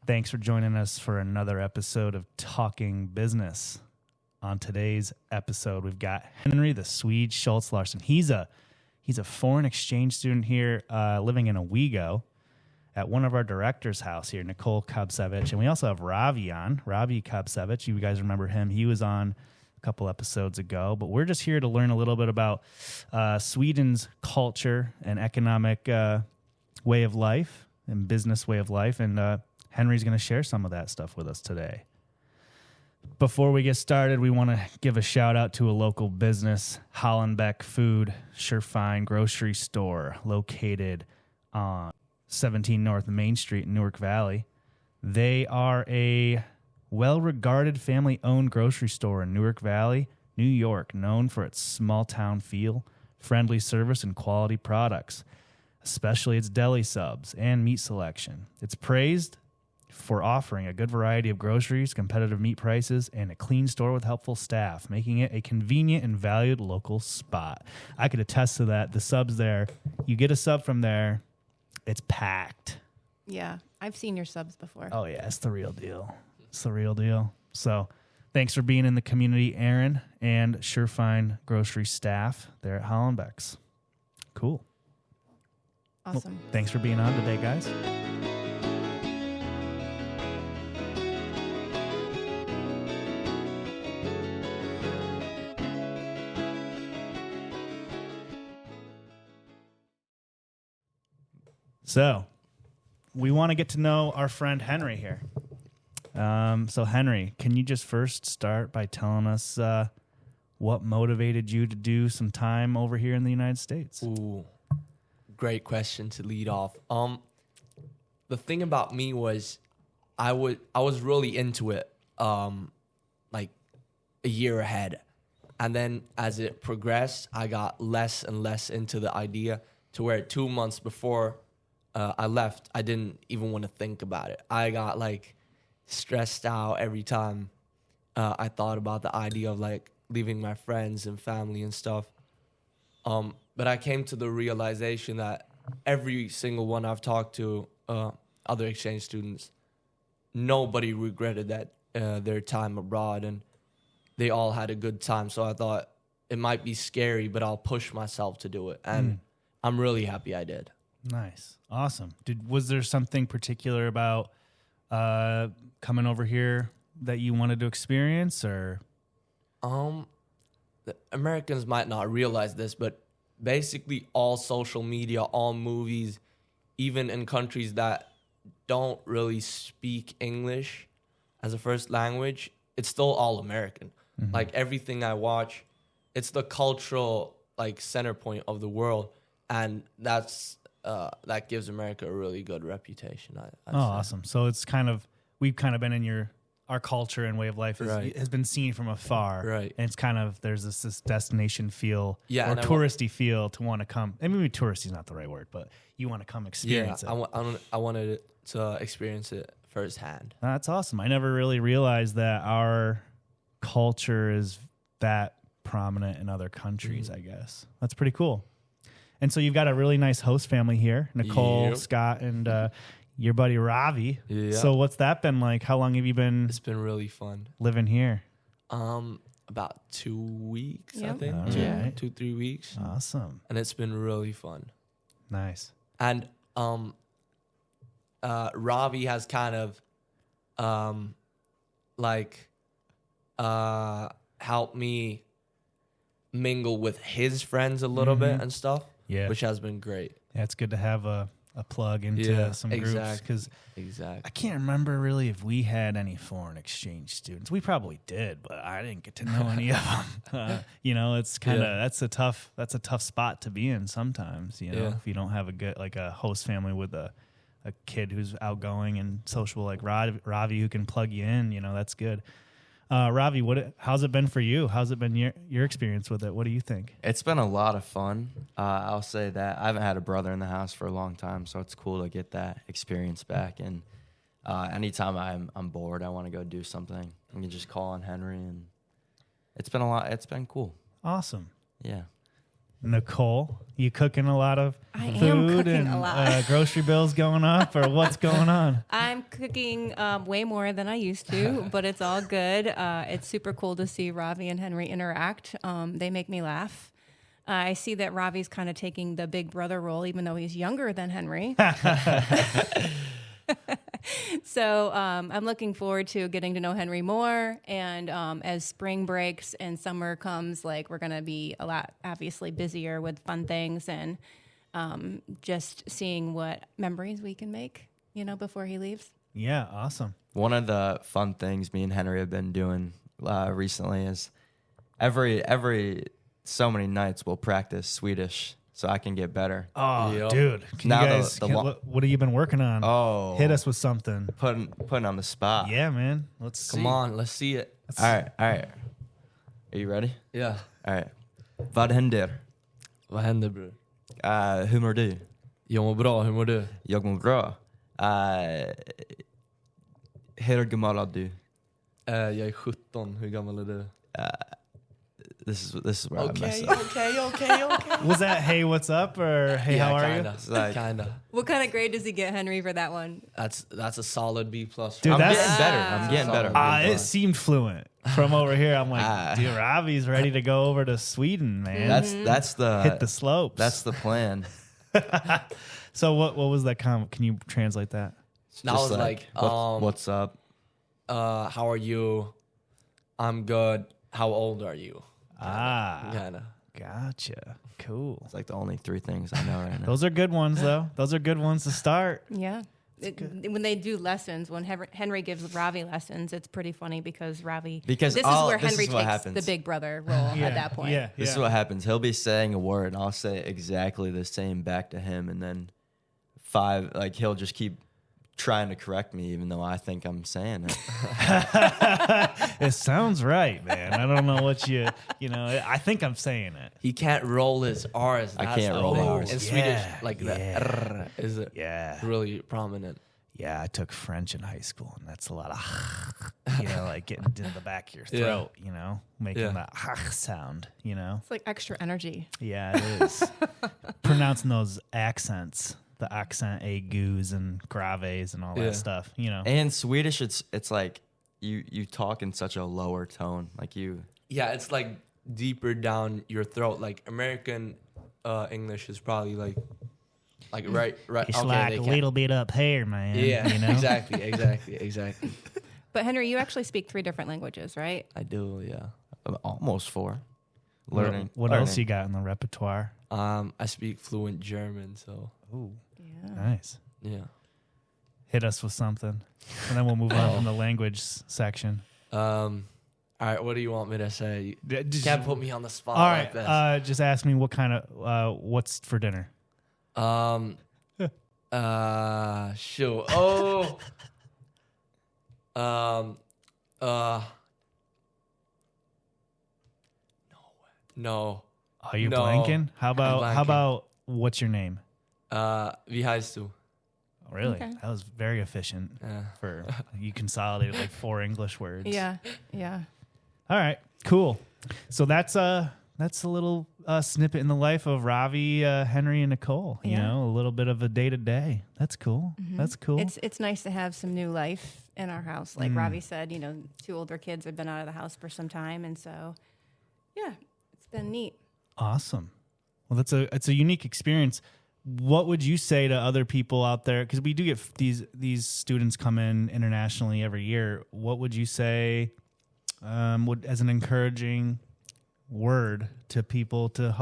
Thanks for joining us for another episode of Talking Business. On today's episode, we've got Henry the Swede Shultz Larson. He's a foreign exchange student here, living in Owego at one of our directors' house here, Nicole Kobsevich. And we also have Ravi Kobsevich. You guys remember him. He was on a couple episodes ago. But we're just here to learn a little bit about Sweden's culture and economic way of life and business way of life. And Henry's going to share some of that stuff with us today. Before we get started, we want to give a shout out to a local business, Hollenbeck Food Surefine Grocery Store, located on 17 North Main Street in Newark Valley. They are a well-regarded family-owned grocery store in Newark Valley, New York, known for its small-town feel, friendly service, and quality products, especially its deli subs and meat selection. It's praised for offering a good variety of groceries, competitive meat prices, and a clean store with helpful staff, making it a convenient and valued local spot. I could attest to that. The subs there, you get a sub from there, it's packed. Yeah, I've seen your subs before. Oh, yeah, it's the real deal. It's the real deal. So thanks for being in the community, Aaron, and Surefine Grocery staff there at Hollenbeck's. Cool. Awesome. Well, thanks for being on today, guys. So, we want to get to know our friend Henry here. So, Henry, can you just first start by telling us what motivated you to do some time over here in the United States? Ooh, great question to lead off. The thing about me was I was really into it like a year ahead. And then as it progressed, I got less and less into the idea to where 2 months before I left, I didn't even want to think about it. I got like stressed out every time I thought about the idea of like leaving my friends and family and stuff. But I came to the realization that every single one I've talked to, other exchange students, nobody regretted that their time abroad, and they all had a good time. So I thought it might be scary, but I'll push myself to do it, and I'm really happy I did. Nice. Awesome. Was there something particular about coming over here that you wanted to experience, or? The Americans might not realize this, but basically all social media, all movies, even in countries that don't really speak English as a first language, it's still all American. Mm-hmm. Like everything I watch, it's the cultural like center point of the world, and that gives America a really good reputation. I'd say. Awesome. So it's we've kind of been in our culture and way of life has been seen from afar. Right. And it's there's this destination feel or touristy feel to want to come. I mean, maybe touristy is not the right word, but you want to come experience it. I wanted to experience it firsthand. That's awesome. I never really realized that our culture is that prominent in other countries, I guess. That's pretty cool. And so you've got a really nice host family here, Nicole, Scott, and your buddy Ravi. Yeah. So what's that been like? How long have you been? It's been really fun. Living here? About 2 weeks, I think. All right. 2-3 weeks. Awesome. And it's been really fun. Nice. And Ravi has kind of helped me mingle with his friends a little bit and stuff. Yeah. Which has been great. Yeah, it's good to have a plug into some groups, because I can't remember really if we had any foreign exchange students. We probably did, but I didn't get to know any of them. It's that's a tough spot to be in sometimes. If you don't have a good a host family with a kid who's outgoing and sociable like Ravi who can plug you in. That's good. Ravi, how's it been for you? How's it been your experience with it? What do you think? It's been a lot of fun. I'll say that. I haven't had a brother in the house for a long time, so it's cool to get that experience back. And anytime I'm bored, I want to go do something, I can just call on Henry, and it's been a lot. It's been cool. Awesome. Yeah. Nicole, you cooking a lot of I am food cooking and a lot. Grocery bills going up, or what's going on? I'm cooking way more than I used to, but it's all good. It's super cool to see Ravi and Henry interact. They make me laugh. I see that Ravi's kind of taking the big brother role, even though he's younger than Henry. So I'm looking forward to getting to know Henry more. And as spring breaks and summer comes, like we're going to be a lot, obviously, busier with fun things and just seeing what memories we can make, before he leaves. Yeah, awesome. One of the fun things me and Henry have been doing recently is every so many nights we'll practice Swedish so I can get better. Oh, Yep. dude. Can Now you guys, what have you been working on? Oh, Hit us with something. putting on the spot. Yeah, man. Let's see. Come on, let's see it. All right. Are you ready? Yeah. All right. Vad händer? Vad händer bror? Hur mår du? Jag mår bra, hur mår du? Jag mår bra. Hur gammal är du? Jag är 17, hur gammal är du? This is where I mess up. okay. Was that hey, what's up, or hey, how are kinda, It's like- kinda. What kind of grade does he get, Henry, for that one? That's a solid B+. Dude, I'm that's- getting better. I'm getting better. Solid. you? It seemed fluent from over here. I'm like, Ah. dude, Ravi's ready to go over to Sweden, man. That's the Hit the slopes. That's the plan. So what was that comment? Can you translate that? That Just was like, what's up? how are you? I'm good. How old are you? Kinda. Gotcha. Cool. It's like the only three things I know right now. Those are good ones, though. Those are good ones to start. Yeah. When they do lessons, when Henry gives Ravi lessons, it's pretty funny because Ravi. Because this this is where is Henry what takes happens. the big brother role at that point. Yeah. This is what happens. He'll be saying a word, and I'll say exactly the same back to him, and then he'll just keep trying to correct me, even though I think I'm saying it. It sounds right, man. I don't know what I think I'm saying it. He can't roll his R's. I That's can't the roll thing. my R's. In Swedish, like the R is Yeah. really prominent. Yeah, I took French in high school, and that's a lot of, like getting into the back of your Yeah. throat, making Yeah. that sound, It's like extra energy. Yeah, it is. Pronouncing those accents, the accent aigus and graves and all Yeah. that stuff, And Swedish, it's like you talk in such a lower tone, like you. Yeah, it's like deeper down your throat. Like American English is probably like right. It's okay, like they a can't- little bit up here, man. Yeah, Exactly. exactly. But Henry, you actually speak 3 different languages, right? I do, yeah. Almost 4. What Learning. else you got in the repertoire? I speak fluent German, so Ooh, Yeah. nice. yeah. Hit us with something, and then we'll move on from the language section. All right, what do you want me to say? You can't put me on the spot All like right, this. just ask me what kind of what's for dinner. Shoot. Oh. No. Are you No, blanking? How blanking. about what's your name? Wie heißt du? Really? Okay. That was very efficient. For you consolidated like 4 English words. Yeah. All right. Cool. So that's a little snippet in the life of Ravi, Henry, and Nicole. You Yeah. know, a little bit of a day to day. That's cool. That's cool. It's nice to have some new life in our house. Like Ravi said, 2 older kids have been out of the house for some time, and so yeah, it's been neat. Awesome. Well, it's a unique experience. What would you say to other people out there? Because we do get these students come in internationally every year. What would you say as an encouraging word to people to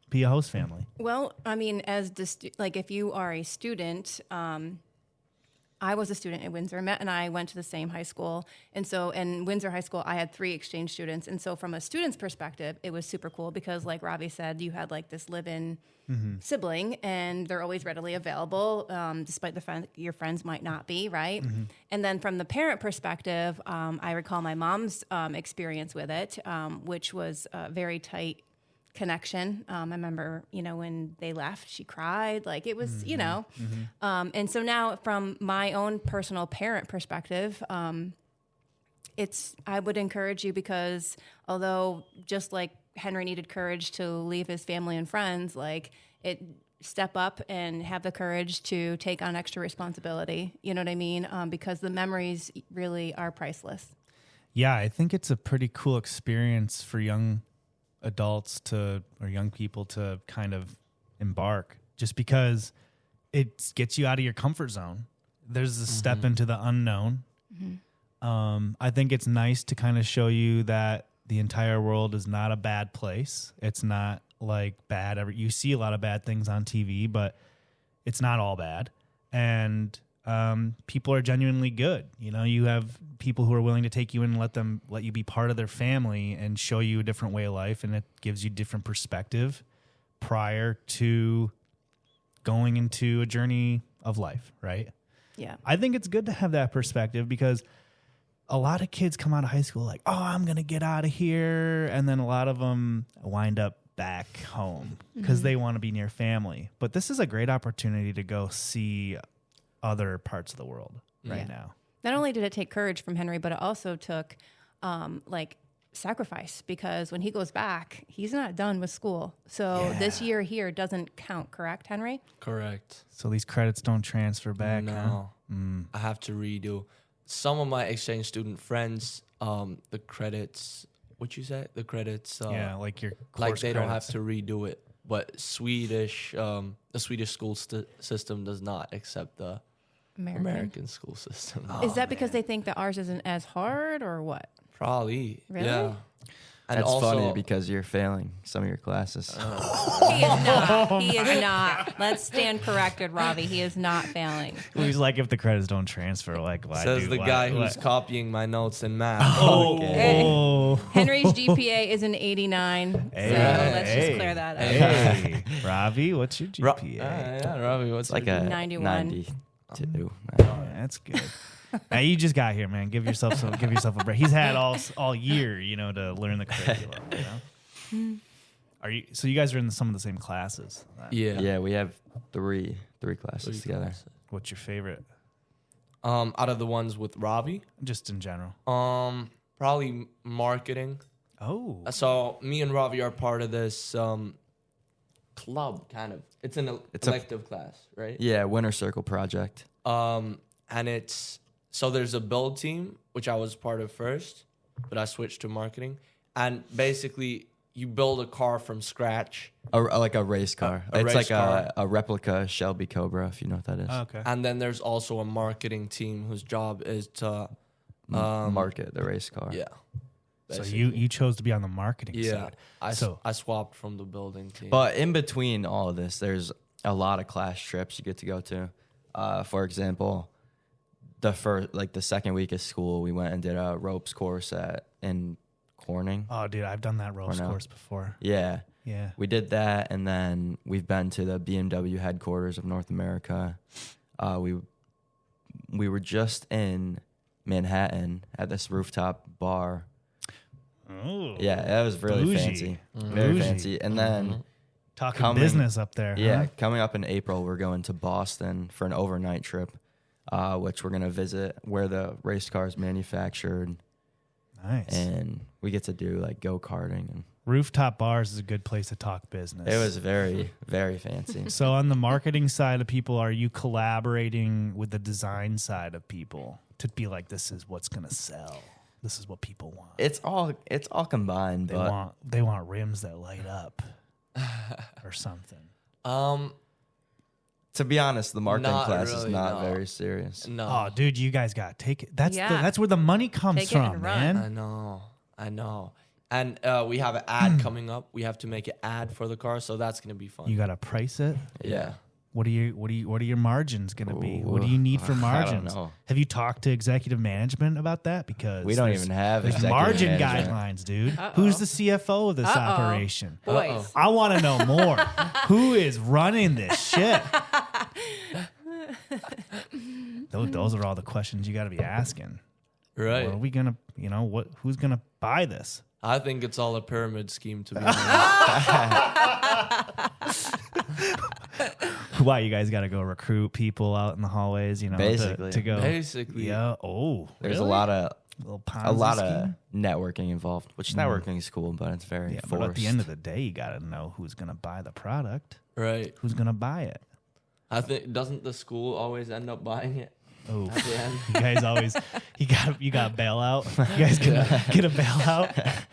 be a host family? Well, I mean, as if you are a student, I was a student at Windsor. Matt and I went to the same high school. And so in Windsor High School, I had 3 exchange students. And so from a student's perspective, it was super cool because like Ravi said, you had like this live-in sibling and they're always readily available, despite the fact that your friends might not be, right? And then from the parent perspective, I recall my mom's experience with it, which was a very tight connection. I remember, when they left, she cried. Like it was, and so now from my own personal parent perspective, I would encourage you because although just like Henry needed courage to leave his family and friends, like step up and have the courage to take on extra responsibility. You know what I mean? Because the memories really are priceless. Yeah, I think it's a pretty cool experience for young adults or young people to kind of embark, just because it gets you out of your comfort zone. There's a step into the unknown. I think it's nice to kind of show you that the entire world is not a bad place. It's not like bad. You see a lot of bad things on TV, but it's not all bad. And people are genuinely good. You know, you have people who are willing to take you in and let you be part of their family and show you a different way of life, and it gives you different perspective prior to going into a journey of life, right? Yeah. I think it's good to have that perspective, because a lot of kids come out of high school like, oh, I'm going to get out of here. And then a lot of them wind up back home because they want to be near family. But this is a great opportunity to go see other parts of the world right now. Not only did it take courage from Henry, but it also took sacrifice, because when he goes back, he's not done with school. So this year here doesn't count, correct, Henry? Correct. So these credits don't transfer back. No, Huh? I have to redo. Some of my exchange student friends, the credits. What you say? The credits. Yeah, like your course like they don't have credits. to redo it. But the Swedish school system does not accept the American school system. Is that because they think that ours isn't as hard, or what? Probably. Really? Yeah. And That's also, funny because you're failing some of your classes. He is not. He is not. Let's stand corrected, Ravi. He is not failing. He's like, if the credits don't transfer, like, why? says the guy who's copying my notes in math. Oh. Henry's GPA is an 89, so let's just clear that up. Hey, Ravi, what's your GPA? Yeah, Robbie, what's It's like a 91. 92. That's good. Now you just got here, man. Give yourself a break. He's had all year, to learn the curriculum. So you guys are in some of the same classes? Yeah. Yeah, we have three classes together. What's your favorite? Out of the ones with Robbie, Just in general. probably marketing. Oh. So me and Robbie are part of this club, kind of. It's an elective class, right? Yeah, Winter Circle project. And so there's a build team, which I was part of first, but I switched to marketing. And basically, you build a car from scratch. Like a race car. A It's race like car. a replica Shelby Cobra, if you know what that is. Okay. And then there's also a marketing team whose job is to Market the race car. yeah. So basically. you chose to be on the marketing Yeah, side. I swapped from the building team. But in between all of this, there's a lot of class trips you get to go to. For example, the second week of school, we went and did a ropes course in Corning. Oh, dude, I've done that ropes Cornell. course before. Yeah. Yeah. We did that, and then we've been to the BMW headquarters of North America. We were just in Manhattan at this rooftop bar. Oh. Yeah, that was really Bougie. fancy. Very Bougie. fancy. And then Talking business up there. yeah, Huh? coming up in April, we're going to Boston for an overnight trip, which we're going to visit where the race car is manufactured. Nice. And we get to do like go-karting. And Rooftop bars is a good place to talk business. it was very, very fancy. So on the marketing side of people, are you collaborating with the design side of people to be like, this is what's going to sell? This is what people want. It's all combined, but They want rims that light up or something. to be honest, the marketing Not class is really, not no. very serious. no. Oh, dude, you guys got to take it. That's Yeah. that's where the money comes Take it and from, run. man. I know. And we have an ad coming up. We have to make an ad for the car, so that's gonna be fun. You got to price it. yeah. What are your margins going to be? What do Ooh, you need for I don't margins? know. Have you talked to executive management about that? Because We don't there's- even have there's executive margin management. guidelines, dude. Uh-oh. Who's the CFO of this Uh-oh. operation? Boys. I want to know more. Who is running this shit? Those are all the questions you got to be asking. Right. Are we gonna, who's gonna buy this? I think it's all a pyramid scheme, to be honest. Why you guys got to go recruit people out in the hallways? Basically. to go. Basically. Yeah. Oh, There's really? a lot of little Ponzi A lot scheme. of networking involved, which networking is cool, but it's very Yeah, forced. but at the end of the day, you got to know who's going to buy the product, Right. who's going to buy it. I think doesn't the school always end up buying it Oh, at the end? you guys always you got a bailout. You guys get a bailout.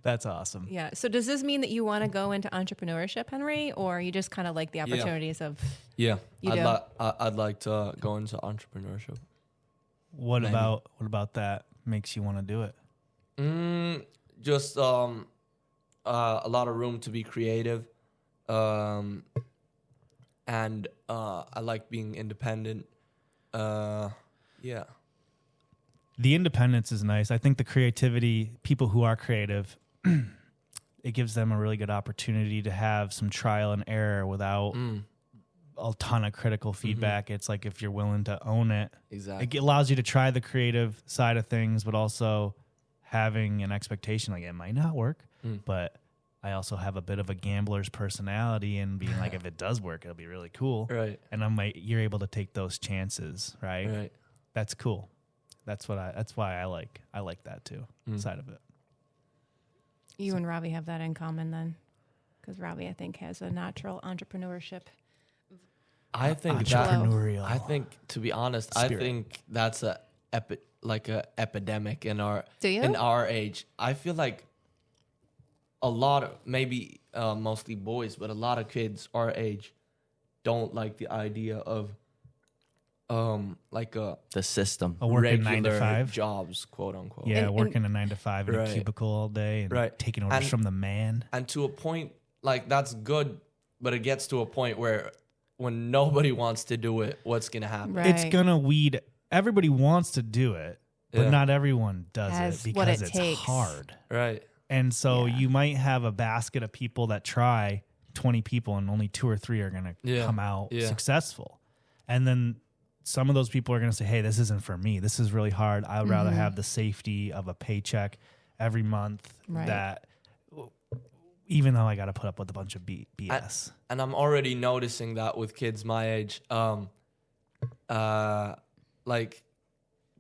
That's awesome. Yeah. So does this mean that you want to go into entrepreneurship, Henry, or you just kind of like the opportunities of? Yeah, You do? I'd like to go into entrepreneurship. What Maybe. about that makes you want to do it? Just a lot of room to be creative, and I like being independent. Yeah. The independence is nice. I think the creativity, people who are creative, it gives them a really good opportunity to have some trial and error without a ton of critical feedback. It's like if you're willing to own it, Exactly. it allows you to try the creative side of things, but also having an expectation like it might not work, but I also have a bit of a gambler's personality and being like, if it does work, it'll be really cool. Right. And you're able to take those chances, right? Right. That's cool. That's why I like that too, side of it. You and Robbie have that in common then, because Robbie, I think, has a natural entrepreneurship. I think Entrepreneurial. I think, to be honest, Spirit. I think that's a epidemic in our Do you? in our age. I feel like a lot of maybe mostly boys, but a lot of kids our age don't like the idea of like a the system. A working 9 to regular 5. jobs, quote unquote. Yeah, And- working a 9 to 5 in Right. a cubicle all day and Right. taking orders And- from the man. And to a point, like that's good, but it gets to a point where when nobody wants to do it, what's gonna happen? Right. It's gonna weed. Everybody wants to do it, but Yeah. not everyone does Has it what because it it's takes. hard. Right. And so Yeah. you might have a basket of people that try 20 people and only 2 or 3 are going to Yeah. come out Yeah. successful. And then some of those people are going to say, hey, this isn't for me. This is really hard. I would rather have the safety of a paycheck every month Right. that even though I got to put up with a bunch of BS. And I'm already noticing that with kids my age, like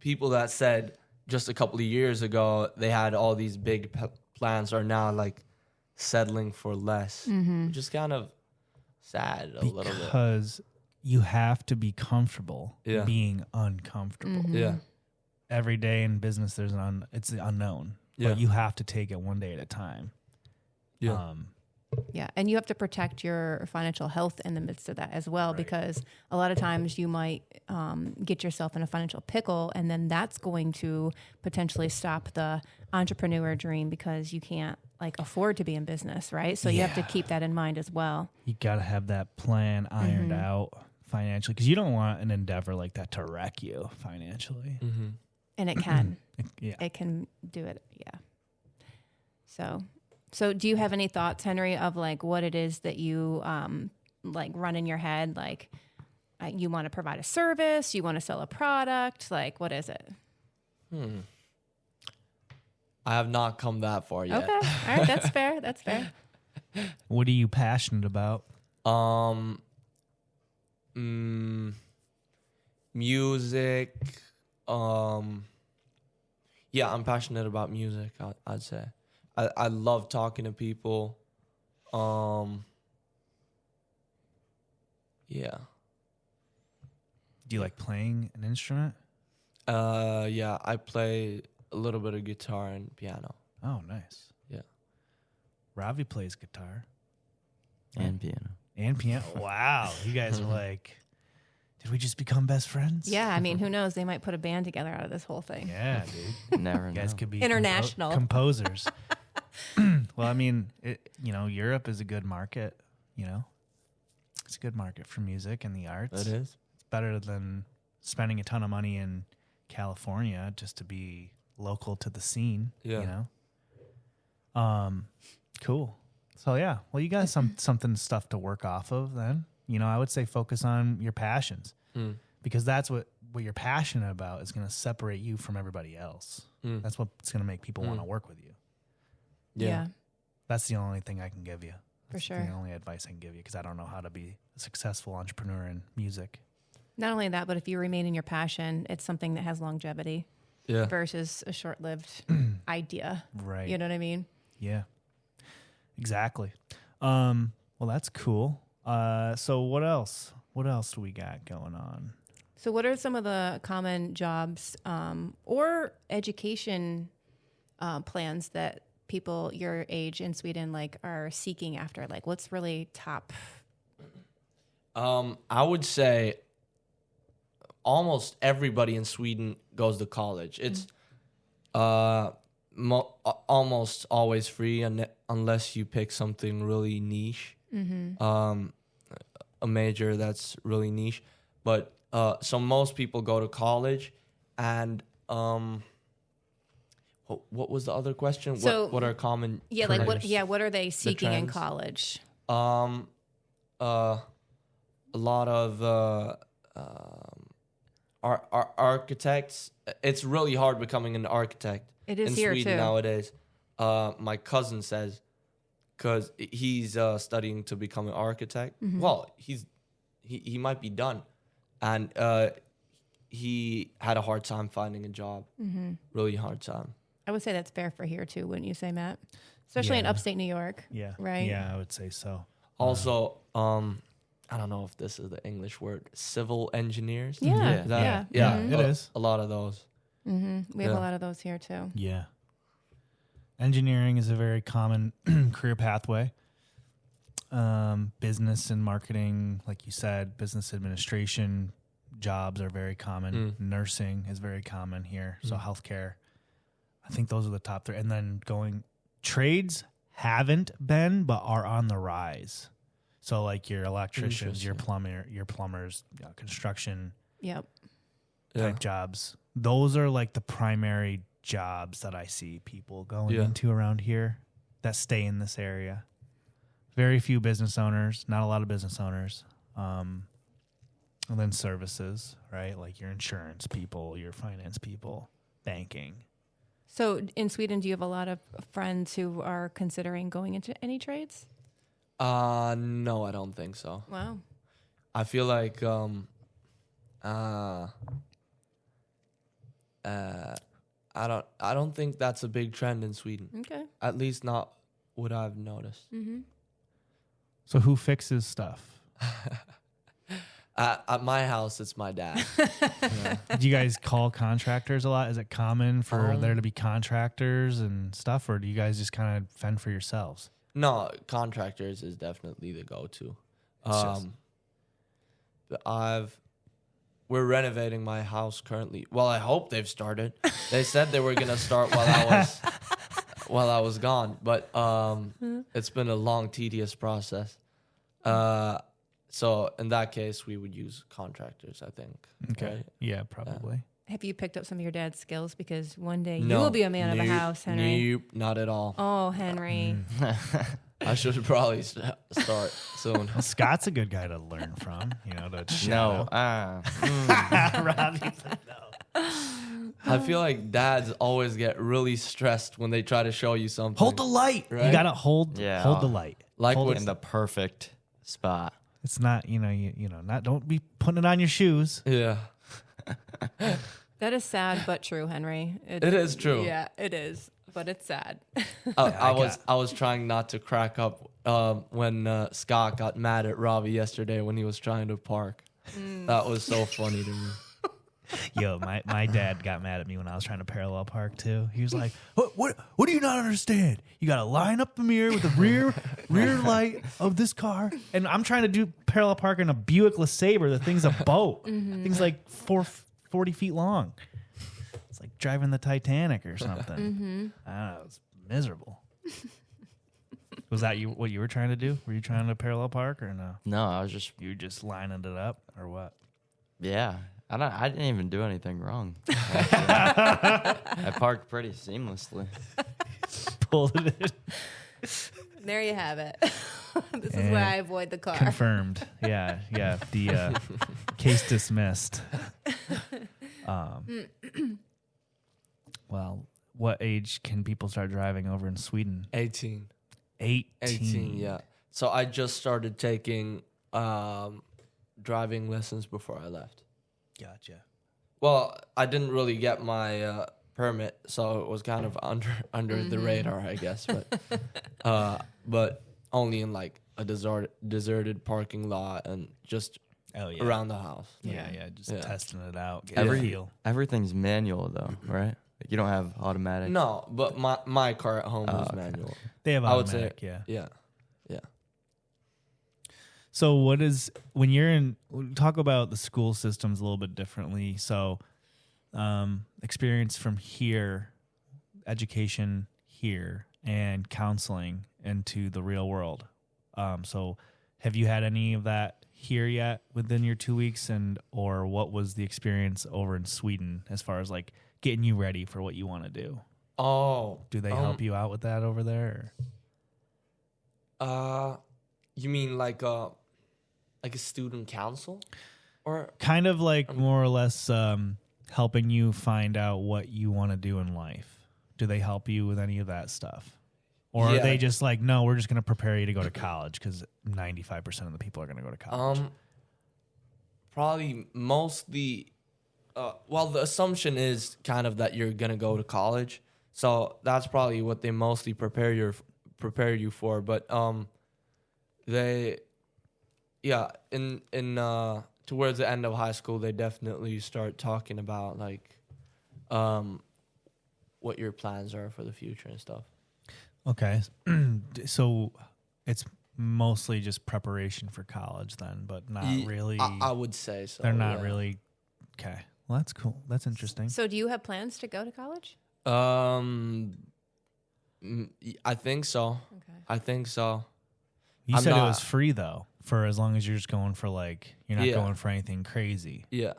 people that said just a couple of years ago they had all these big plans are now like settling for less, which is kind of sad a little bit. Because you have to be comfortable Yeah. being uncomfortable. Yeah, Every day in business, it's the unknown. Yeah. But you have to take it one day at a time. yeah, Yeah, and you have to protect your financial health in the midst of that as well, because a lot of times you might get yourself in a financial pickle, and then that's going to potentially stop the entrepreneur dream because you can't like afford to be in business, right? So you have to Yeah. keep that in mind as well. You got to have that plan ironed out financially because you don't want an endeavor like that to wreck you financially. And it can. Yeah. It can do it, yeah. So do you have any thoughts, Henry, of like what it is that you like run in your head? Like you want to provide a service, you want to sell a product, like what is it? I have not come that far yet. Okay, all right, that's fair. That's fair. What are you passionate about? Music. Yeah, I'm passionate about music. I'd say. I love talking to people. Yeah. Do you like playing an instrument? Yeah, I play a little bit of guitar and piano. Oh, nice. Yeah. Ravi plays guitar And piano. and piano. Wow. You guys are like, did we just become best friends? Yeah, I mean, who knows? They might put a band together out of this whole thing. Yeah, dude. Never You know. guys could be International. composers. Well, I mean, Europe is a good market, It's a good market for music and the arts. It is. It's better than spending a ton of money in California just to be local to the scene, Yeah. Cool. So yeah, well, you got stuff to work off of then. I would say focus on your passions because that's what you're passionate about is going to separate you from everybody else. That's what's going to make people want to work with you. Yeah, That's the only thing I can give you. For That's sure. the only advice I can give you because I don't know how to be a successful entrepreneur in music. Not only that, but if you remain in your passion, it's something that has longevity Yeah. versus a short-lived idea. Right. You know what I mean? Yeah. Exactly. Well, that's cool. So what else? What else do we got going on? So what are some of the common jobs or education plans that people your age in Sweden like are seeking after? Like what's really top? I would say almost everybody in Sweden goes to college. It's almost always free unless you pick something really niche, a major that's really niche. But so most people go to college, and what was the other question? So, what are common? Yeah, like what? careers? Yeah, what are they seeking in trends? college? A lot of architects. It's really hard becoming an architect. It is in here Sweden too. nowadays. My cousin says, because he's studying to become an architect. Well, he might be done, and he had a hard time finding a job. Really hard time. I would say that's fair for here too, wouldn't you say, Matt? Especially in Yeah. upstate New York. Yeah. Right. Yeah, I would say so. Also, I don't know if this is the English word, civil engineers. Yeah. Is that- Yeah. It is. A lot of those. We have Yeah. a lot of those here too. Yeah. Engineering is a very common career pathway. Business and marketing, like you said, business administration jobs are very common. Nursing is very common here. So healthcare, I think those are the top three. And then trades haven't been, but are on the rise. So like your electricians, your plumbers, construction Yep. type jobs. Those are like the primary jobs that I see people going into around here that stay in this area. Very few business owners, not a lot of business owners. And then services, right? Like your insurance people, your finance people, banking. So in Sweden, do you have a lot of friends who are considering going into any trades? No, I don't think so. Wow. I feel like I don't think that's a big trend in Sweden. Okay. At least not what I've noticed. So who fixes stuff? At my house, it's my dad. Do you guys call contractors a lot? Is it common for there to be contractors and stuff, or do you guys just kind of fend for yourselves? No, contractors is definitely the go-to. just- But we're renovating my house currently. Well, I hope they've started. They said they were gonna start while I was gone, but it's been a long, tedious process. So in that case, we would use contractors, I think. Okay. Right? Yeah, probably. Have you picked up some of your dad's skills? Because one day No, you will be a man of a nope, house, Henry. Nope, not at all. Oh, Henry. I should probably start soon. Well, Scott's a good guy to learn from, to No. shadow. Robbie said no. I feel like dads always get really stressed when they try to show you something. Hold the light. Right? You gotta hold the light. Like hold when- In the perfect spot. It's not, not don't be putting it on your shoes. Yeah. That is sad but true, Henry. It is true. Yeah, it is. But it's sad. I was trying not to crack up when Scott got mad at Robbie yesterday when he was trying to park. That was so funny to me. Yo, my dad got mad at me when I was trying to parallel park too. He was like, "What do you not understand? You got to line up the mirror with the rear light of this car." And I'm trying to do parallel park in a Buick LeSabre. The thing's a boat. Thing's like 40 feet long. It's like driving the Titanic or something. I don't know, it was miserable. Was that what you were trying to do? Were you trying to parallel park or no? No, I was just, You were just lining it up or what? yeah. I didn't even do anything wrong. I parked pretty seamlessly. Pulled it in. There you have it. This is why I avoid the car. Confirmed. Yeah. The case dismissed. Well, what age can people start driving over in Sweden? 18. 18. 18, yeah. So I just started taking driving lessons before I left. Gotcha. Well, I didn't really get my permit, so it was kind of under the radar, I guess. But only in like a deserted parking lot and just around the house. Yeah, just testing it out. Everything's manual though, right? Like you don't have automatic. No, but my car at home is manual. They have automatic, Yeah. So talk about the school systems a little bit differently. So experience from here, education here, and counseling into the real world. So have you had any of that here yet within your 2 weeks, or what was the experience over in Sweden as far as like getting you ready for what you want to do? Oh. Do they help you out with that over there? You mean like a student council? Or kind of like more or less helping you find out what you want to do in life. Do they help you with any of that stuff? Or are they just like, no, we're just going to prepare you to go to college because 95% of the people are going to go to college? Probably mostly, the assumption is kind of that you're going to go to college. So that's probably what they mostly prepare you for. But towards the end of high school, they definitely start talking about like what your plans are for the future and stuff. Okay. So it's mostly just preparation for college then, but not really. I would say so. They're not really. Okay. Well, that's cool. That's interesting. So do you have plans to go to college? I think so. Okay. I think so. You said it was free though, for as long as you're just going for like, you're not going for anything crazy. Yeah.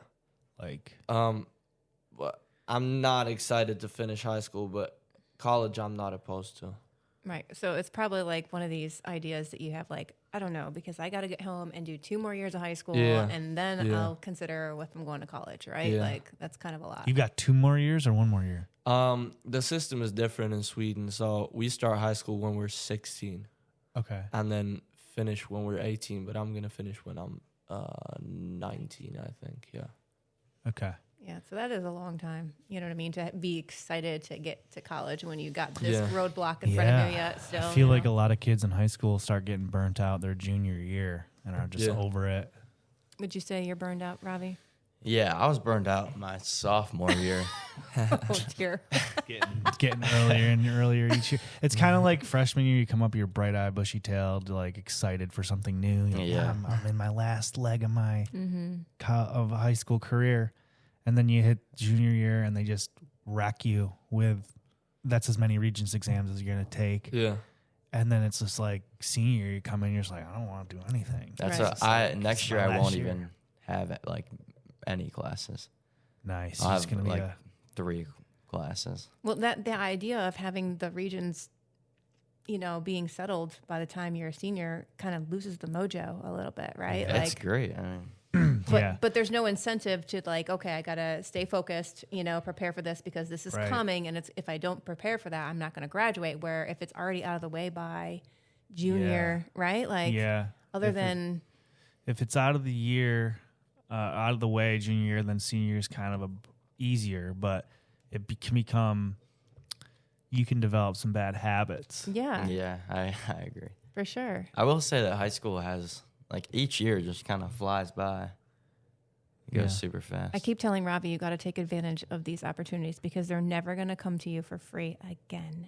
Like. But I'm not excited to finish high school, but college I'm not opposed to. Right. So it's probably like one of these ideas that you have like, I don't know, because I got to get home and do 2 more years of high school and then I'll consider if I'm going to college, right? Yeah. Like that's kind of a lot. You've got 2 more years or 1 more year? The system is different in Sweden. So we start high school when we're 16. Okay. And then finish when we're 18, but I'm going to finish when I'm 19, I think. Yeah. Okay. Yeah, so that is a long time. You know what I mean? To be excited to get to college when you got this roadblock in front of you yet. Still, I feel like a lot of kids in high school start getting burnt out their junior year and are just over it. Would you say you're burned out, Ravi? Yeah, I was burned out my sophomore year. Oh, dear. getting earlier and earlier each year. It's kind of like freshman year, you come up, you're bright-eyed, bushy-tailed, like excited for something new. You're like, I'm in my last leg of my of high school career. And then you hit junior year and they just rack you with, that's as many Regents exams as you're going to take. Yeah. And then it's just like senior year, you come in, you're just like, I don't want to do anything. That's next year I won't even have like any classes. Nice. I'll it's have going to be like 3 classes. Well, the idea of having the Regents, being settled by the time you're a senior kind of loses the mojo a little bit, right? Yeah, that's great. I mean, but there's no incentive to like, okay, I got to stay focused, prepare for this because this is coming. And if I don't prepare for that, I'm not going to graduate. Where if it's already out of the way by junior, right? Like, if it's out of the year, out of the way, junior year, then senior is kind of easier, but it can become, you can develop some bad habits. Yeah. Yeah, I agree. For sure. I will say that high school has, like, each year just kind of flies by. It goes super fast. I keep telling Robbie, you got to take advantage of these opportunities because they're never going to come to you for free again.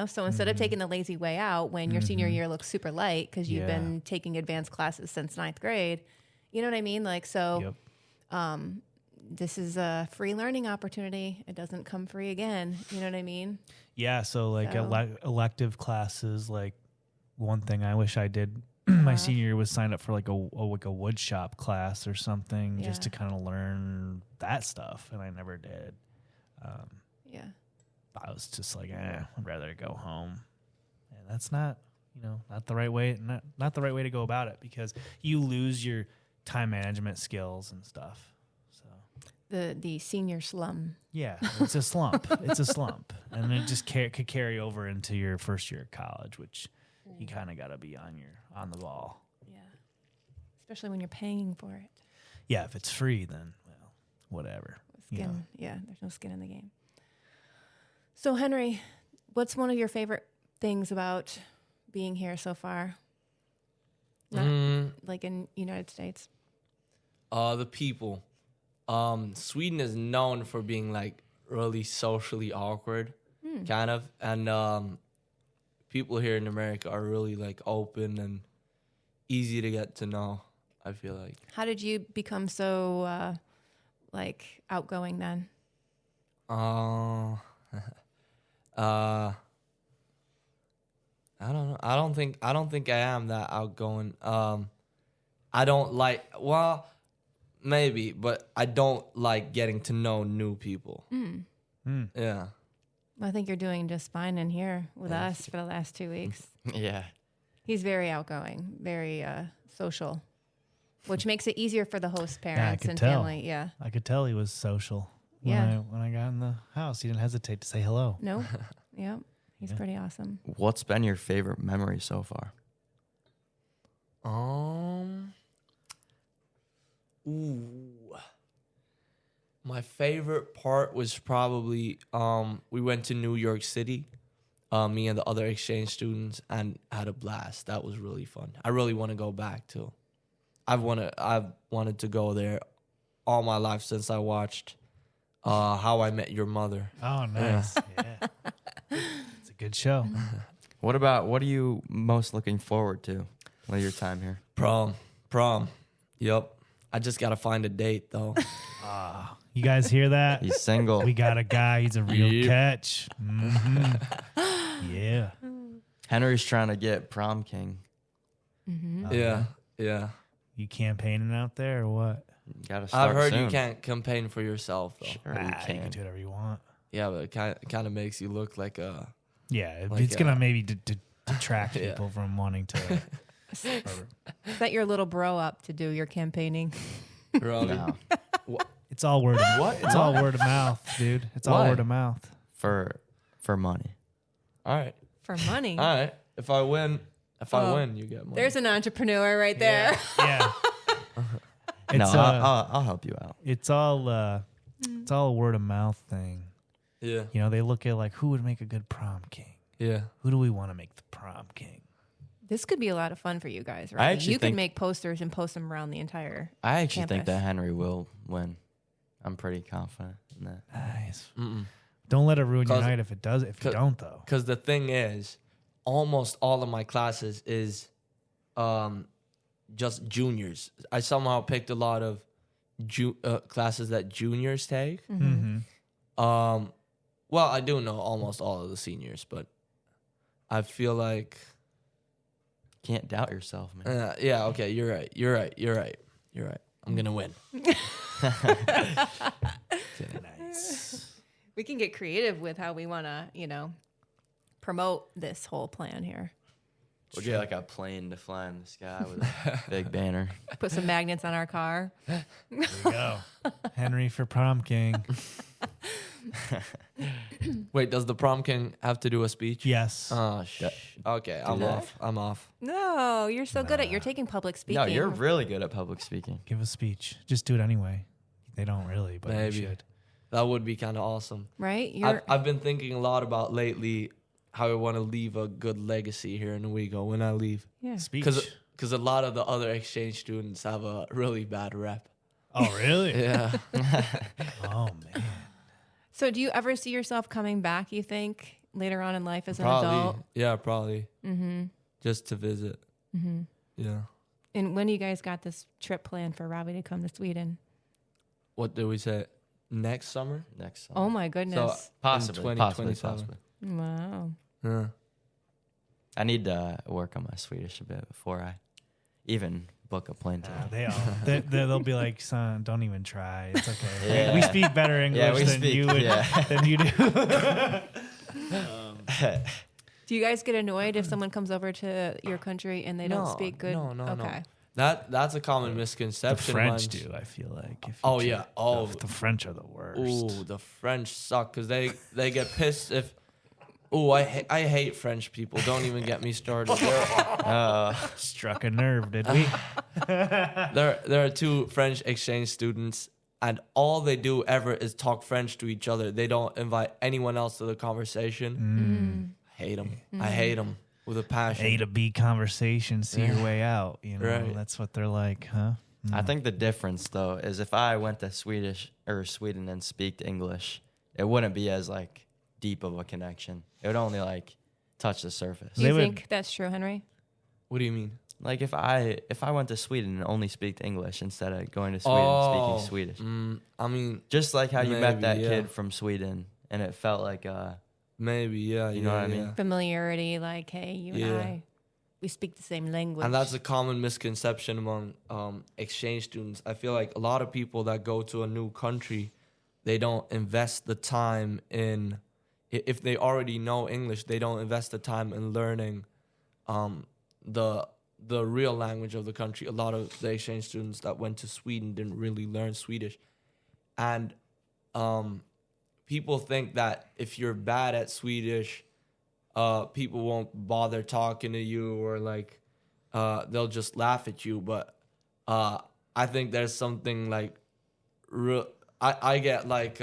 So instead of taking the lazy way out when your senior year looks super light because you've been taking advanced classes since 9th grade, you know what I mean? Like, so this is a free learning opportunity. It doesn't come free again. You know what I mean? Yeah. So like elective classes, like one thing I wish I did my senior year was sign up for like a wood shop class or something just to kind of learn that stuff. And I never did. I was just like, I'd rather go home. And that's not, not the right way, not the right way to go about it because you lose your time management skills and stuff. So the senior slum. Yeah, it's a slump. It's a slump. And it just could carry over into your first year of college, which you kind of got to be on the ball. Yeah. especially when you're paying for it. Yeah, if it's free, then well, whatever. Skin, yeah, there's no skin in the game. So, Henry, what's one of your favorite things about being here so far? Not like in United States. The people. Sweden is known for being like really socially awkward, kind of, and people here in America are really like open and easy to get to know. I feel like. How did you become so like outgoing then? I don't know. I don't think I am that outgoing. I don't like, well, maybe, but I don't like getting to know new people. Yeah. I think you're doing just fine in here with us for the last 2 weeks. Yeah. He's very outgoing, very social, which makes it easier for the host Yeah, I parents could and tell. family. Yeah. I could tell he was social. Yeah. When I got in the house, he didn't hesitate to say hello. No. Yep. He's pretty awesome. What's been your favorite memory so far? My favorite part was probably we went to New York City, me and the other exchange students, and had a blast. That was really fun. I really want to go back too. I've wanted to go there all my life since I watched How I Met Your Mother. Oh, nice. Yeah. It's a good show. What are you most looking forward to with your time here? Prom. Yep. I just gotta find a date though. You guys hear that? He's single. We got a guy. He's a real Yep. catch. Yeah. Henry's trying to get prom king. Yeah. You campaigning out there or what? You gotta start I've heard soon. you can't campaign for yourself though. Sure, you You can. can do whatever you want. Yeah, but it kind of makes you look like a. Yeah, Like, it's gonna maybe detract Yeah. people from wanting to. Set your little bro up to do your campaigning. Really? No. It's all word of What? It's all word of mouth, dude. It's all Why? word of mouth. For money. All right. For money. All right. If I win, Oh. you get money. There's an entrepreneur right there. Yeah. No, It's I'll help you out. it's all a word of mouth thing. Yeah. You know, they look at like who would make a good prom king. Yeah. Who do we want to make the prom king? This could be a lot of fun for you guys, I right? actually You could think- make posters and post them around the entire I actually think campus. that Henry will win. I'm pretty confident in that. Nice. Mm-mm. Don't let it ruin your 'Cause- night if it does. If you don't, though. Because the thing is, almost all of my classes is just juniors. I somehow picked a lot of classes that juniors take. Mm-hmm. Well, I do know almost all of the seniors, but I feel like, Can't doubt yourself, man. yeah, okay, you're right. I'm gonna win. Nice. We can get creative with how we want to, promote this whole plan here. We'll get like a plane to fly in the sky with a big banner. Put some magnets on our car. There you go. Henry for prom king. Wait, does the prom king have to do a speech? Yes. Oh, okay, I'm that. off. No, you're so good at you're taking public speaking. No, you're really good at public speaking. Give a speech. Just do it anyway. They don't really, but Maybe. you should. That would be kind of awesome. right. You're I've been thinking a lot about lately how I want to leave a good legacy here in Owego when I leave. yeah. Speech. Because a lot of the other exchange students have a really bad rep. Oh, really? Yeah. Oh, man. So, do you ever see yourself coming back? You think later on in life as an Probably. adult? Yeah, probably. Mm-hmm. Just to visit. Mm-hmm. Yeah. And when you guys got this trip planned for Robbie to come to Sweden? What did we say? Next summer? Next summer. Oh my goodness! So Possibly. in 2027. Wow. Yeah. I need to work on my Swedish a bit before I even book a plane ticket. They'll be like, son, don't even try. It's okay. Yeah. We speak better English we than speak- you would, yeah. than you do. Do you guys get annoyed if someone comes over to your country and they don't No, speak good? no. Okay. That's a common The misconception. French amongst- do, I feel like. If you Oh, try- yeah. Oh. The French are the worst. Ooh, the French suck because they get pissed if Oh, I hate French people. Don't even get me started. Struck a nerve, did we? There are 2 French exchange students, and all they do ever is talk French to each other. They don't invite anyone else to the conversation. Hate them. I hate them with a passion. A to B conversation, see your way out. You know, Right. that's what they're like, huh? I think the difference though is if I went to Sweden and speak English, it wouldn't be as like deep of a connection. It would only like touch the surface. Do you think that's true, Henry? What do you mean? Like if I went to Sweden and only speak English instead of going to Sweden and speaking Swedish. I mean, Just like how you met maybe, that yeah. kid from Sweden and it felt like maybe, yeah. You know what I mean? Familiarity, like, hey, you and Yeah. I, we speak the same language. And that's a common misconception among exchange students. I feel like a lot of people that go to a new country, they don't invest the time in, if they already know English, they don't invest the time in learning the real language of the country. A lot of the exchange students that went to Sweden didn't really learn Swedish. And people think that if you're bad at Swedish, people won't bother talking to you, or like they'll just laugh at you. But I think there's something like I get like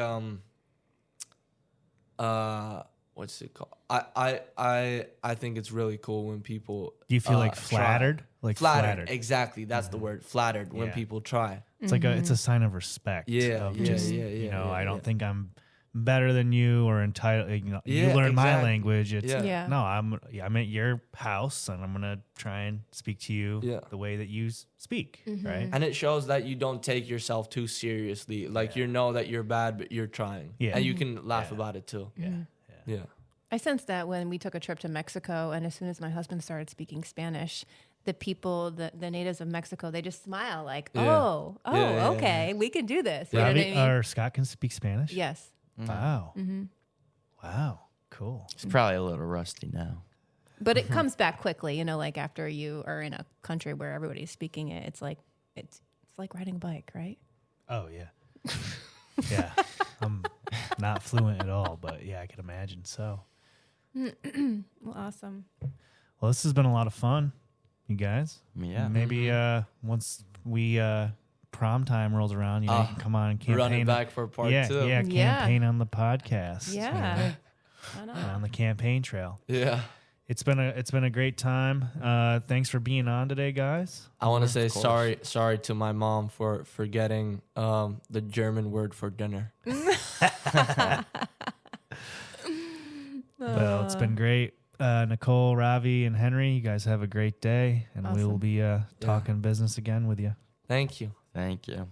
what's it called? I think it's really cool when people Do you feel like try. flattered? Like flattered. Exactly, that's the word. Flattered when Yeah. people try. It's like it's a sign of respect. Yeah, of yeah, just, yeah, you yeah, know, yeah, I don't yeah. think I'm better than you or entitled. You know, you Yeah, learn my exactly. language. It's Yeah. no, I'm at your house and I'm gonna try and speak to you Yeah. the way that you speak, right? And it shows that you don't take yourself too seriously. Like you know that you're bad, but you're trying. Yeah. And you can laugh about it too. Yeah. Yeah. I sensed that when we took a trip to Mexico, and as soon as my husband started speaking Spanish, the people, the natives of Mexico, they just smile like, Yeah. oh, Yeah. okay, we can do this. You know Robbie, what I mean? or Scott can speak Spanish. Yes. Wow. Wow. Cool. it's probably a little rusty now. But it comes back quickly, you know, like after you are in a country where everybody's speaking it, it's like riding a bike, right? Oh yeah. Yeah. I'm not fluent at all, but yeah, I could imagine so. Well, awesome. Well, this has been a lot of fun, you guys. Yeah. Maybe once we prom time rolls around, you know, you can come on and campaign. Running back for part yeah, 2. Yeah, Yeah. campaign on the podcast. you Yeah. know, Why not? on the campaign trail. Yeah. It's been a great time. Thanks for being on today, guys. I want to say course. sorry to my mom for forgetting the German word for dinner. Well, it's been great. Nicole, Ravi, and Henry, you guys have a great day, and we will Awesome. be talking business again with you. Thank you. Thank you.